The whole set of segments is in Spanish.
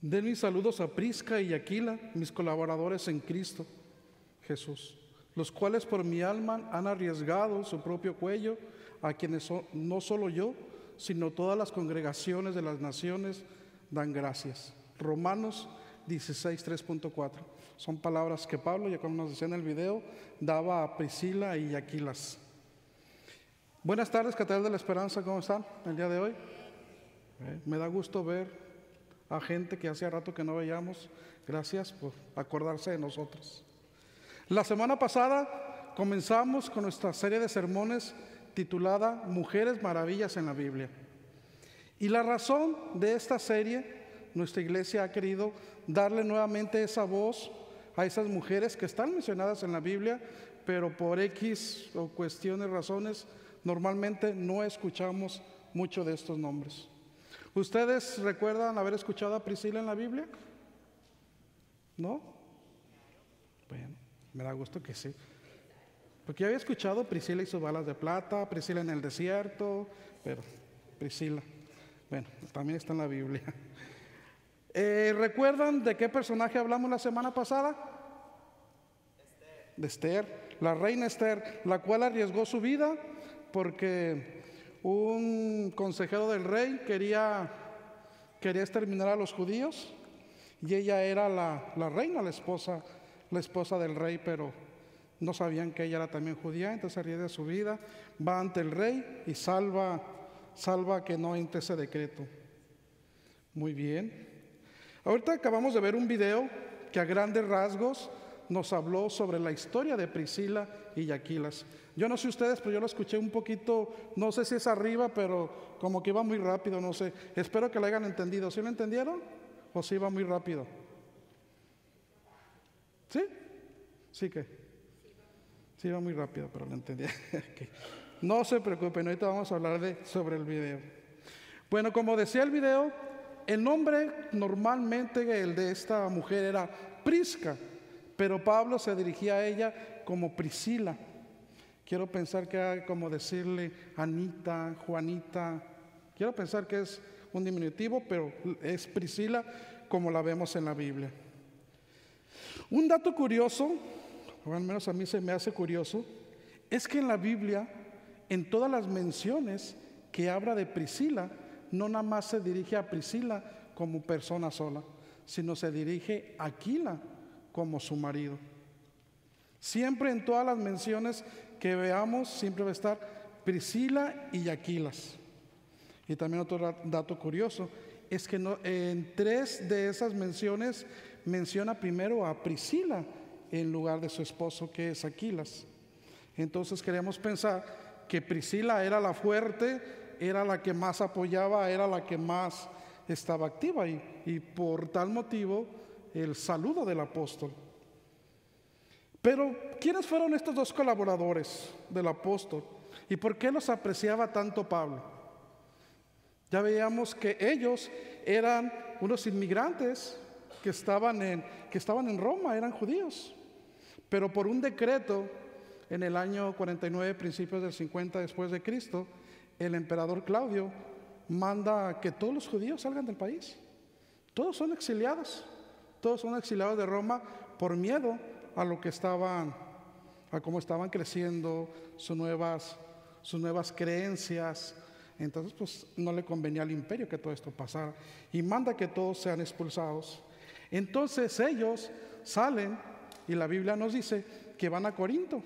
Den mis saludos a Prisca y Aquila, mis colaboradores en Cristo Jesús, los cuales por mi alma han arriesgado su propio cuello, a quienes no solo yo, sino todas las congregaciones de las naciones dan gracias. Romanos 16, 3.4. Son palabras que Pablo, ya como nos decía en el video, daba a Priscila y Aquilas. Buenas tardes, Catedral de la Esperanza, ¿cómo están el día de hoy? Me da gusto ver a gente que hacía rato que no veíamos. Gracias por acordarse de nosotros. La semana pasada comenzamos con nuestra serie de sermones titulada Mujeres Maravillas en la Biblia. Y la razón de esta serie, nuestra iglesia ha querido darle nuevamente esa voz a esas mujeres que están mencionadas en la Biblia, pero por X o cuestiones, razones, normalmente no escuchamos mucho de estos nombres. ¿Ustedes recuerdan haber escuchado a Priscila en la Biblia? ¿No? Bueno, me da gusto que sí. Porque yo había escuchado Priscila y sus balas de plata, Priscila en el desierto, pero Priscila, bueno, también está en la Biblia. ¿Recuerdan de qué personaje hablamos la semana pasada? De Esther, la reina Esther, la cual arriesgó su vida porque un consejero del rey quería exterminar a los judíos y ella era la reina, la esposa del rey, pero no sabían que ella era también judía. Entonces arriesga su vida, va ante el rey y salva que no entre ese decreto. Muy bien. Ahorita acabamos de ver un video que a grandes rasgos nos habló sobre la historia de Priscila y Aquilas. Yo no sé ustedes, pero yo lo escuché un poquito, no sé si es arriba, pero como que iba muy rápido, no sé. Espero que lo hayan entendido. ¿Sí lo entendieron? ¿O sí iba muy rápido? ¿Sí? ¿Sí que? Sí iba muy rápido, pero lo entendí. Okay. No se preocupen, ahorita vamos a hablar sobre el video. Bueno, como decía el video, el nombre normalmente el de esta mujer era Prisca, pero Pablo se dirigía a ella como Priscila. Quiero pensar que era como decirle Anita, Juanita. Quiero pensar que es un diminutivo, pero es Priscila como la vemos en la Biblia. Un dato curioso, o al menos a mí se me hace curioso, es que en la Biblia, en todas las menciones que habla de Priscila, no nada más se dirige a Priscila como persona sola, sino se dirige a Aquila como su marido. Siempre en todas las menciones que veamos, siempre va a estar Priscila y Aquilas. Y también otro dato curioso es que en 3 de esas menciones menciona primero a Priscila en lugar de su esposo, que es Aquilas. Entonces queremos pensar que Priscila era la fuerte, era la que más apoyaba, era la que más estaba activa, y por tal motivo el saludo del apóstol. Pero ¿quiénes fueron estos dos colaboradores del apóstol? ¿Y por qué los apreciaba tanto Pablo? Ya veíamos que ellos eran unos inmigrantes que estaban en Roma, eran judíos. Pero por un decreto en el año 49, principios del 50 después de Cristo, el emperador Claudio manda que todos los judíos salgan del país. Todos son exiliados de Roma por miedo a lo que a cómo estaban creciendo sus nuevas creencias. Entonces pues no le convenía al imperio que todo esto pasara y manda que todos sean expulsados. Entonces ellos salen y la Biblia nos dice que van a Corinto,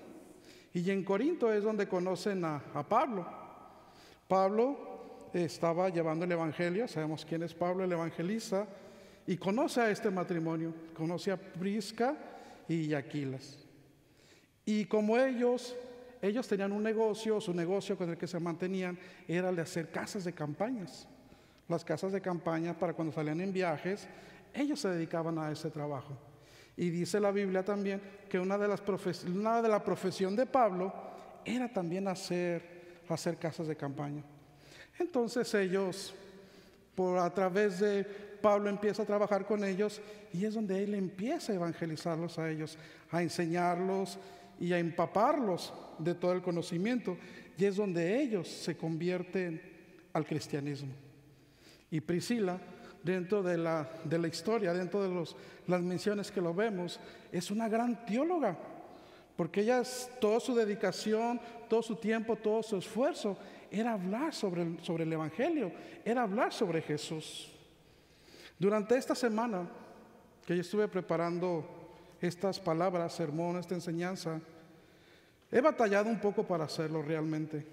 y en Corinto es donde conocen a Pablo. Pablo estaba llevando el evangelio, sabemos quién es Pablo, el evangelista, y conoce a este matrimonio, conoce a Prisca y Aquilas. Y como ellos tenían un negocio, su negocio con el que se mantenían era el de hacer casas de campañas. Las casas de campaña, para cuando salían en viajes, ellos se dedicaban a ese trabajo. Y dice la Biblia también que una de la profesión de Pablo era también hacer casas de campaña. Entonces ellos, a través de Pablo, empieza a trabajar con ellos, y es donde él empieza a evangelizarlos a ellos, a enseñarlos y a empaparlos de todo el conocimiento, y es donde ellos se convierten al cristianismo. Y Priscila dentro de la historia, dentro de las menciones que lo vemos, es una gran teóloga, porque ella, toda su dedicación, todo su tiempo, todo su esfuerzo, era hablar sobre el Evangelio, era hablar sobre Jesús. Durante esta semana que yo estuve preparando estas palabras, sermón, esta enseñanza, he batallado un poco para hacerlo realmente.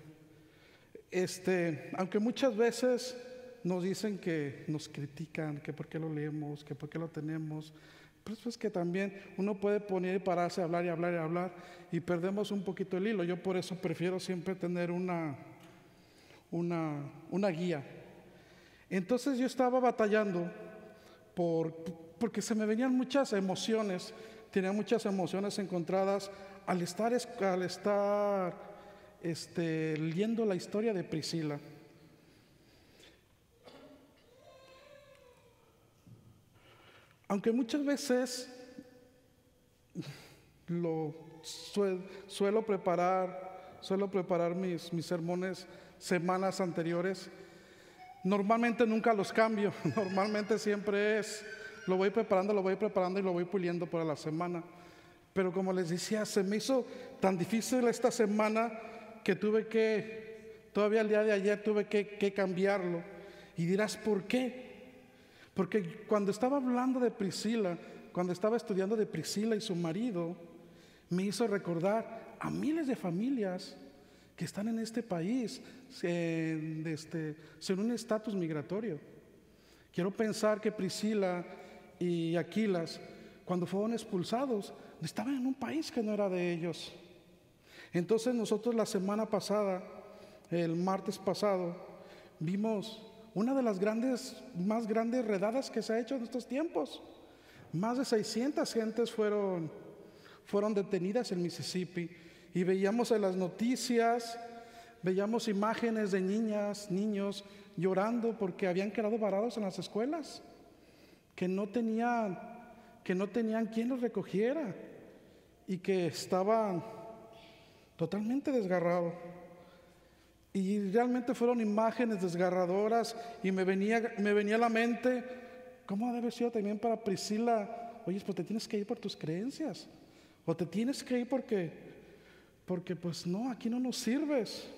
Aunque muchas veces nos dicen que nos critican, que por qué lo leemos, que por qué lo tenemos, pues que también uno puede poner y pararse a hablar y hablar y hablar y perdemos un poquito el hilo. Yo por eso prefiero siempre tener una guía. Entonces yo estaba batallando porque se me venían muchas emociones, tenía muchas emociones encontradas al estar leyendo la historia de Priscila. Aunque muchas veces suelo preparar mis sermones semanas anteriores, normalmente nunca los cambio, normalmente siempre lo voy preparando y lo voy puliendo para la semana. Pero como les decía, se me hizo tan difícil esta semana que todavía el día de ayer tuve que cambiarlo. Y dirás, ¿por qué? Porque cuando estaba hablando de Priscila, cuando estaba estudiando de Priscila y su marido, me hizo recordar a miles de familias que están en este país sin un estatus migratorio. Quiero pensar que Priscila y Aquilas, cuando fueron expulsados, estaban en un país que no era de ellos. Entonces nosotros la semana pasada, el martes pasado, vimos una de las más grandes redadas que se ha hecho en estos tiempos. Más de 600 gentes fueron detenidas en Mississippi, y veíamos en las noticias, veíamos imágenes de niñas, niños llorando porque habían quedado varados en las escuelas, que no tenían quien los recogiera y que estaban totalmente desgarrados. Y realmente fueron imágenes desgarradoras, y me venía a la mente cómo debe haber sido también para Priscila. Oye, pues te tienes que ir por tus creencias, o te tienes que ir porque pues no, aquí no nos sirves.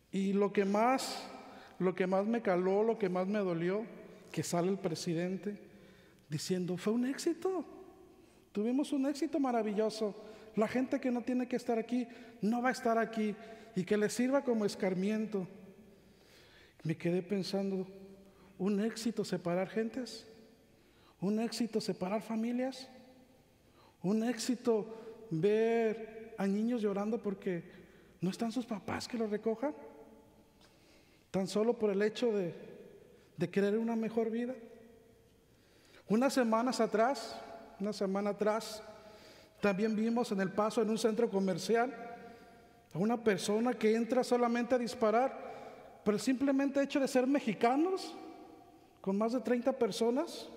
Y lo que más me caló, lo que más me dolió, que sale el presidente diciendo, fue un éxito, tuvimos un éxito maravilloso, la gente que no tiene que estar aquí no va a estar aquí, y que les sirva como escarmiento. Me quedé pensando, ¿un éxito separar gentes? ¿Un éxito separar familias? ¿Un éxito ver a niños llorando porque no están sus papás que los recojan? Tan solo por el hecho de querer una mejor vida. Una semana atrás, también vimos en El Paso, en un centro comercial, a una persona que entra solamente a disparar por el simplemente hecho de ser mexicanos, con más de 30 personas.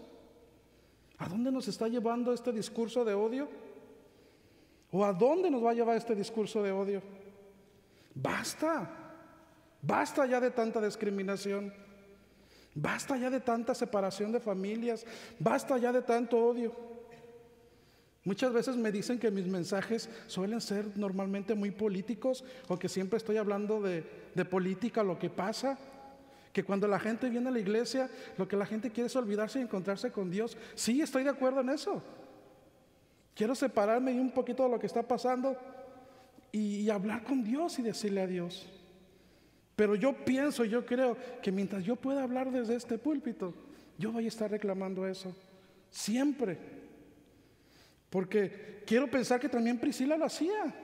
¿A dónde nos está llevando este discurso de odio? ¿O a dónde nos va a llevar este discurso de odio? Basta ya de tanta discriminación, basta ya de tanta separación de familias, basta ya de tanto odio. Muchas veces me dicen que mis mensajes suelen ser normalmente muy políticos, o que siempre estoy hablando de política, lo que pasa, que cuando la gente viene a la iglesia, lo que la gente quiere es olvidarse y encontrarse con Dios. Sí, estoy de acuerdo en eso. Quiero separarme un poquito de lo que está pasando y hablar con Dios y decirle a Dios. Pero yo creo que mientras yo pueda hablar desde este púlpito, yo voy a estar reclamando eso, siempre. Porque quiero pensar que también Priscila lo hacía.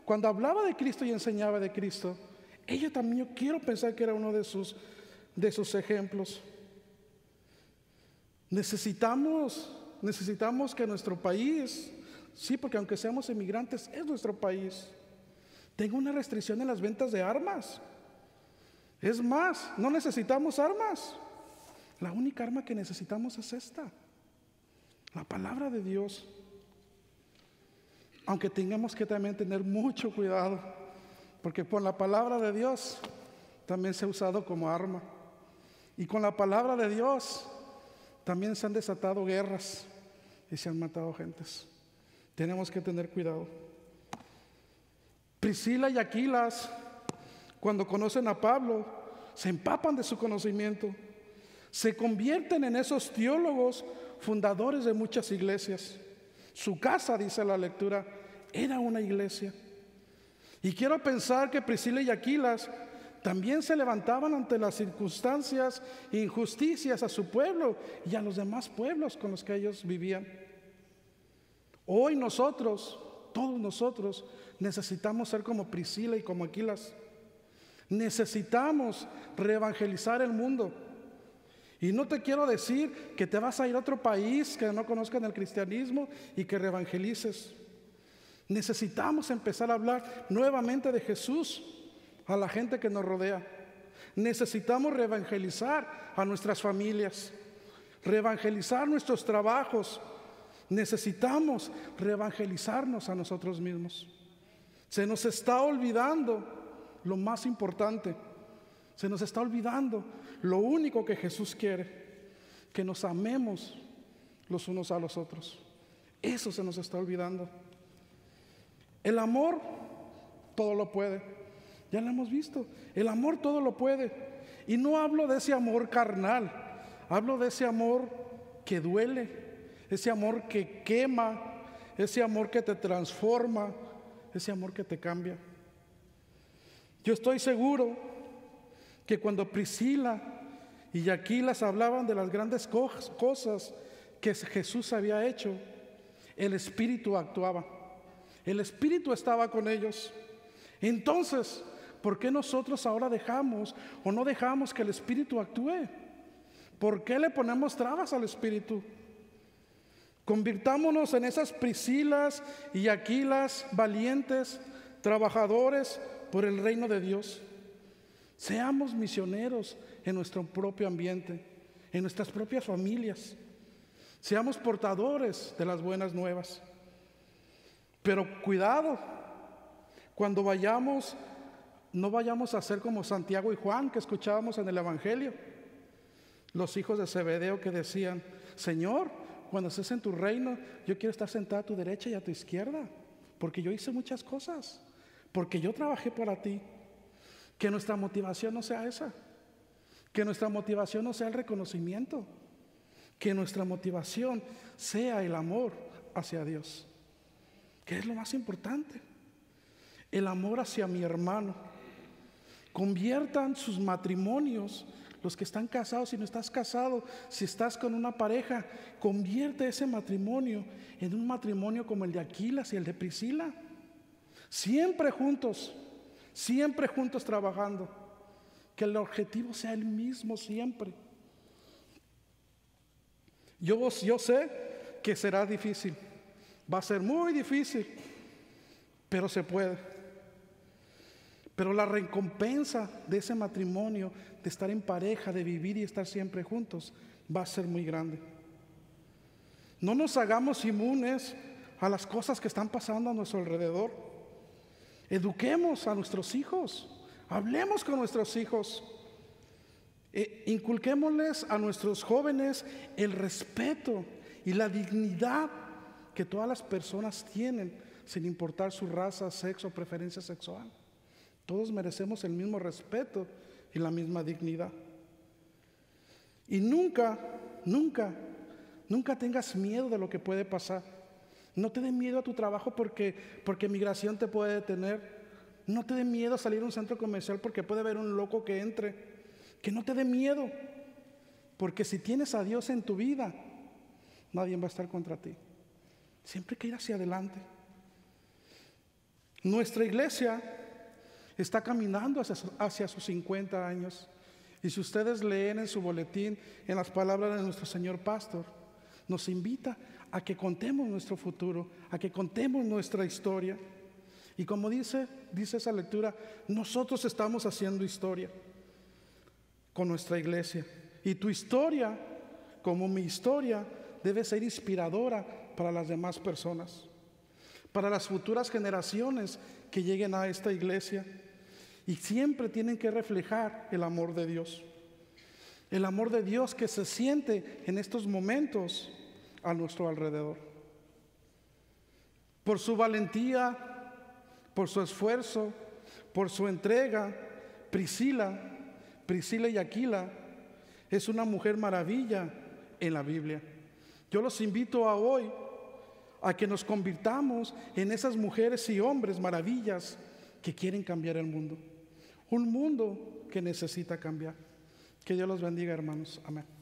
Cuando hablaba de Cristo y enseñaba de Cristo, ella también, yo quiero pensar que era uno de sus ejemplos. Necesitamos que nuestro país, sí, porque aunque seamos emigrantes, es nuestro país, tenga una restricción en las ventas de armas. Es más, no necesitamos armas. La única arma que necesitamos es esta, la palabra de Dios. Aunque tengamos que también tener mucho cuidado, porque por la palabra de Dios también se ha usado como arma. Y con la palabra de Dios también se han desatado guerras y se han matado gentes. Tenemos que tener cuidado. Priscila y Aquilas, cuando conocen a Pablo, se empapan de su conocimiento. Se convierten en esos teólogos fundadores de muchas iglesias. Su casa, dice la lectura, era una iglesia. Y quiero pensar que Priscila y Aquilas también se levantaban ante las circunstancias e injusticias a su pueblo y a los demás pueblos con los que ellos vivían. Hoy nosotros, todos nosotros, necesitamos ser como Priscila y como Aquilas. Necesitamos reevangelizar el mundo. Y no te quiero decir que te vas a ir a otro país que no conozcan el cristianismo y que reevangelices. Necesitamos empezar a hablar nuevamente de Jesús a la gente que nos rodea. Necesitamos reevangelizar a nuestras familias, reevangelizar nuestros trabajos. Necesitamos reevangelizarnos a nosotros mismos. Se nos está olvidando lo más importante. Se nos está olvidando lo único que Jesús quiere, que nos amemos los unos a los otros. Eso se nos está olvidando. El amor todo lo puede. Ya lo hemos visto. El amor todo lo puede. Y no hablo de ese amor carnal. Hablo de ese amor que duele, ese amor que quema, ese amor que te transforma, ese amor que te cambia. Yo estoy seguro que cuando Priscila y Aquilas hablaban de las grandes cosas que Jesús había hecho, el Espíritu actuaba. El Espíritu estaba con ellos. Entonces, ¿por qué nosotros ahora dejamos o no dejamos que el Espíritu actúe? ¿Por qué le ponemos trabas al Espíritu? Convirtámonos en esas Priscilas y Aquilas valientes, trabajadores por el reino de Dios. Seamos misioneros en nuestro propio ambiente, en nuestras propias familias. Seamos portadores de las buenas nuevas. Pero cuidado, cuando vayamos, no vayamos a ser como Santiago y Juan que escuchábamos en el Evangelio. Los hijos de Zebedeo que decían: Señor, cuando estés en tu reino, yo quiero estar sentado a tu derecha y a tu izquierda, porque yo hice muchas cosas, porque yo trabajé para ti. Que nuestra motivación no sea esa, que nuestra motivación no sea el reconocimiento, que nuestra motivación sea el amor hacia Dios, que es lo más importante, el amor hacia mi hermano. Conviertan sus matrimonios, los que están casados, si no estás casado, si estás con una pareja, convierte ese matrimonio en un matrimonio como el de Aquilas y el de Priscila, siempre juntos trabajando, que el objetivo sea el mismo siempre. Yo sé que será difícil, va a ser muy difícil, pero se puede. Pero la recompensa de ese matrimonio, de estar en pareja, de vivir y estar siempre juntos, va a ser muy grande. No nos hagamos inmunes a las cosas que están pasando a nuestro alrededor. Eduquemos a nuestros hijos, hablemos con nuestros hijos, inculquémosles a nuestros jóvenes el respeto y la dignidad que todas las personas tienen, sin importar su raza, sexo, preferencia sexual. Todos merecemos el mismo respeto y la misma dignidad. Y nunca tengas miedo de lo que puede pasar. No te dé miedo a tu trabajo porque migración te puede detener. No te dé miedo a salir a un centro comercial porque puede haber un loco que entre. Que no te dé miedo, porque si tienes a Dios en tu vida, nadie va a estar contra ti. Siempre hay que ir hacia adelante. Nuestra iglesia está caminando hacia sus 50 años. Y si ustedes leen en su boletín, en las palabras de nuestro Señor Pastor, nos invita a que contemos nuestro futuro, a que contemos nuestra historia. Y como dice esa lectura, nosotros estamos haciendo historia con nuestra iglesia. Y tu historia, como mi historia, debe ser inspiradora para las demás personas, para las futuras generaciones que lleguen a esta iglesia. Y siempre tienen que reflejar el amor de Dios. El amor de Dios que se siente en estos momentos a nuestro alrededor. Por su valentía, por su esfuerzo, por su entrega, Priscila y Aquila es una mujer maravilla en la Biblia. Yo los invito a hoy a que nos convirtamos en esas mujeres y hombres maravillas que quieren cambiar el mundo. Un mundo que necesita cambiar. Que Dios los bendiga, hermanos. Amén.